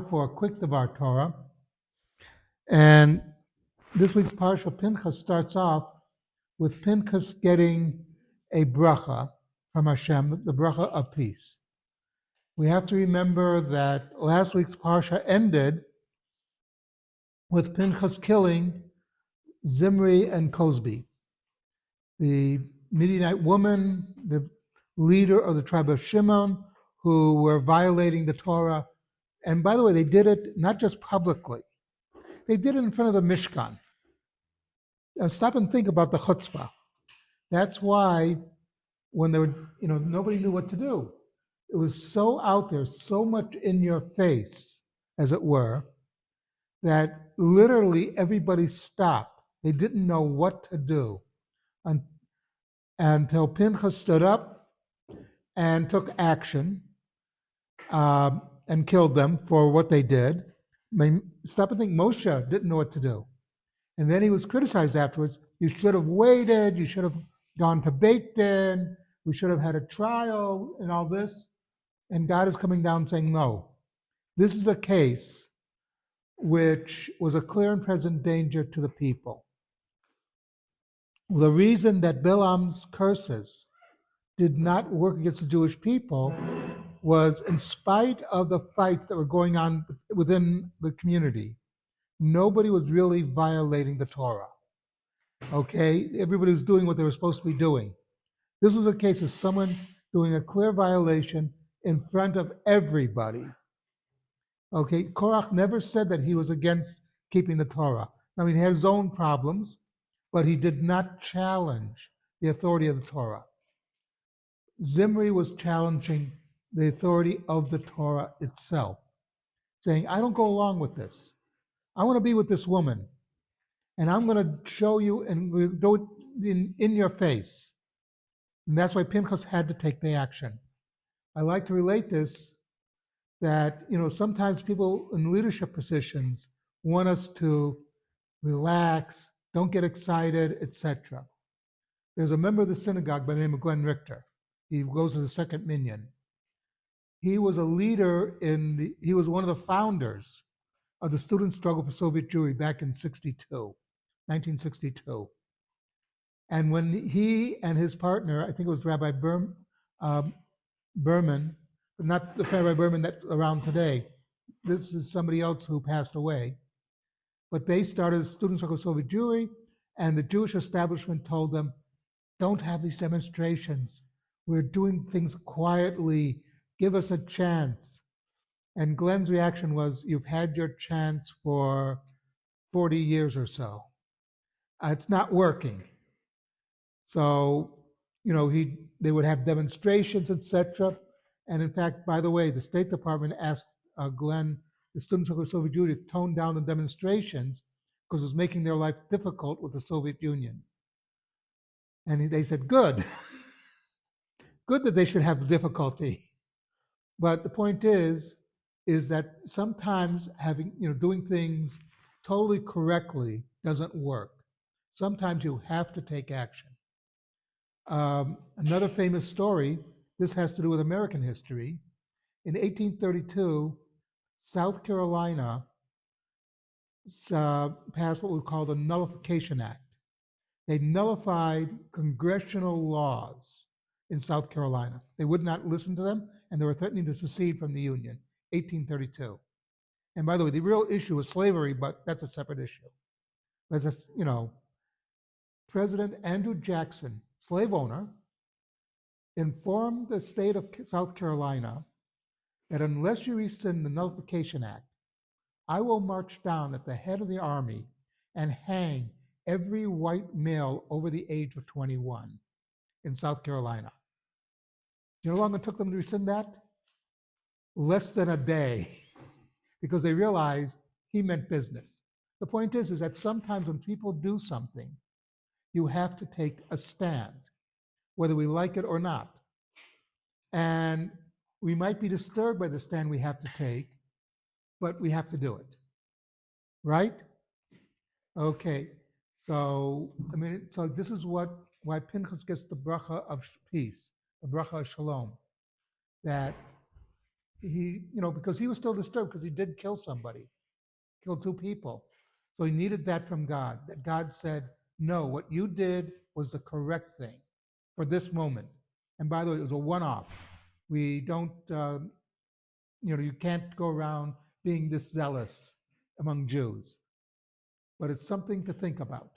time for a quick Devar Torah. And this week's Parsha Pinchas starts off with Pinchas getting a bracha from Hashem, the bracha of peace. We have to remember that last week's Parsha ended with Pinchas killing Zimri and Cozby, the Midianite woman, the leader of the tribe of Shimon, who were violating the Torah. And by the way, they did it not just publicly. They did it in front of the Mishkan. Stop and think about the chutzpah. That's why when they were, nobody knew what to do. It was so out there, so much in your face, as it were, that literally everybody stopped. They didn't know what to do until Pinchas stood up and took action and killed them for what they did. I mean, stop and think, Moshe didn't know what to do. And then he was criticized afterwards. You should have waited. You should have gone to Beit Din. We should have had a trial and all this. And God is coming down saying, no. This is a case which was a clear and present danger to the people. The reason that Bilam's curses did not work against the Jewish people was, in spite of the fights that were going on within the community, nobody was really violating the Torah. Okay? Everybody was doing what they were supposed to be doing. This was a case of someone doing a clear violation in front of everybody. Okay? Korach never said that he was against keeping the Torah. I mean, he had his own problems, but he did not challenge the authority of the Torah. Zimri was challenging the authority of the Torah itself, saying, I don't go along with this. I want to be with this woman, and I'm going to show you and we'll do it in your face. And that's why Pinchas had to take the action. I like to relate this that, sometimes people in leadership positions want us to relax, don't get excited, etc. There's a member of the synagogue by the name of Glenn Richter. He goes as the second minion. He was a leader he was one of the founders of the student struggle for Soviet Jewry back in 1962. And when he and his partner, I think it was Rabbi Berman, but not the Rabbi Berman that's around today, this is somebody else who passed away, but they started a student struggle for Soviet Jewry, and the Jewish establishment told them, don't have these demonstrations. We're doing things quietly. Give us a chance. And Glenn's reaction was, you've had your chance for 40 years or so. It's not working. So, they would have demonstrations, etc. And in fact, by the way, the State Department asked Glenn, the Student Struggle for Soviet Jewry, to tone down the demonstrations because it was making their life difficult with the Soviet Union. And they said, good. Good that they should have difficulty. But the point is that sometimes doing things totally correctly doesn't work. Sometimes you have to take action. Another famous story, this has to do with American history. In 1832, South Carolina passed what we call the Nullification Act. They nullified congressional laws in South Carolina. They would not listen to them, and they were threatening to secede from the Union, 1832. And by the way, the real issue was slavery, but that's a separate issue. But President Andrew Jackson, slave owner, informed the state of South Carolina that unless you rescind the Nullification Act, I will march down at the head of the army and hang every white male over the age of 21 in South Carolina. You know how long it took them to rescind that? Less than a day, because they realized he meant business. The point is that sometimes when people do something, you have to take a stand, whether we like it or not. And we might be disturbed by the stand we have to take, but we have to do it. Right? Okay. So this is why Pinchas gets the bracha of peace, the bracha of shalom. That because he was still disturbed because he did kill somebody, killed two people. So he needed that from God. That God said, no, what you did was the correct thing for this moment. And by the way, it was a one-off. We don't, you can't go around being this zealous among Jews. But it's something to think about.